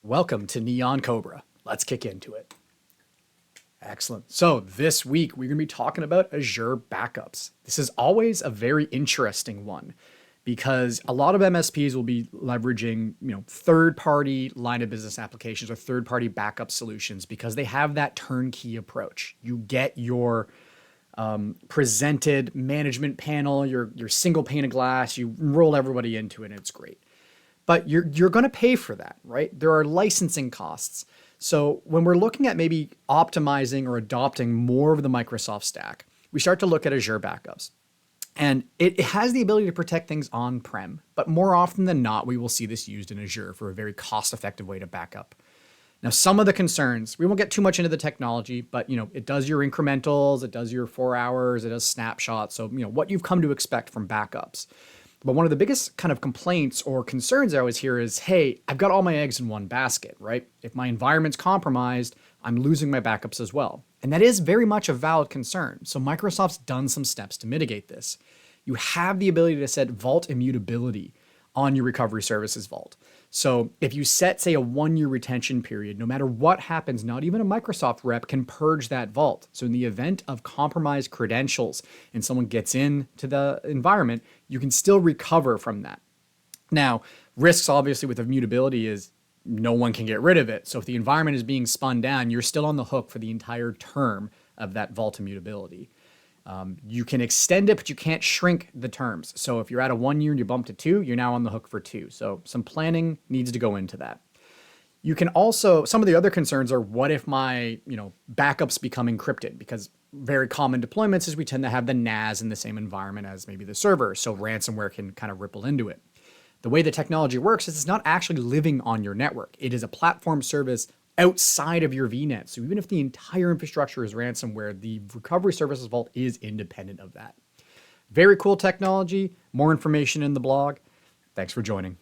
Welcome to Neon Cobra. Let's kick into it. Excellent. So this week we're going to be talking about Azure Backups. This is always a very interesting one because a lot of MSPs will be leveraging, third-party line of business applications or third-party backup solutions because they have that turnkey approach. You get your presented management panel, your single pane of glass, you roll everybody into it, and it's great. But you're going to pay for that, right? There are licensing costs. So when we're looking at maybe optimizing or adopting more of the Microsoft stack, we start to look at Azure Backups. And it has the ability to protect things on-prem, but more often than not, we will see this used in Azure for a very cost-effective way to back up. Now, some of the concerns, we won't get too much into the technology, but it does your incrementals, it does your 4 hours, it does snapshots. So, what you've come to expect from backups. But one of the biggest kind of complaints or concerns I always hear is, hey, I've got all my eggs in one basket, right? If my environment's compromised, I'm losing my backups as well. And that is very much a valid concern. So Microsoft's done some steps to mitigate this. You have the ability to set vault immutability on your recovery services vault. So if you set, say, a 1-year retention period, no matter what happens, not even a Microsoft rep can purge that vault. So in the event of compromised credentials and someone gets into the environment, you can still recover from that. Now, risks obviously with immutability is no one can get rid of it. So if the environment is being spun down, you're still on the hook for the entire term of that vault immutability. You can extend it, but you can't shrink the terms. So if you're at a 1 year and you bump to 2, you're now on the hook for 2. So some planning needs to go into that. You can also, some of the other concerns are, what if my, backups become encrypted? Because very common deployments is we tend to have the NAS in the same environment as maybe the server. So ransomware can kind of ripple into it. The way the technology works is it's not actually living on your network. It is a platform service outside of your VNet. So even if the entire infrastructure is ransomware, the recovery services vault is independent of that. Very cool technology. More information in the blog. Thanks for joining.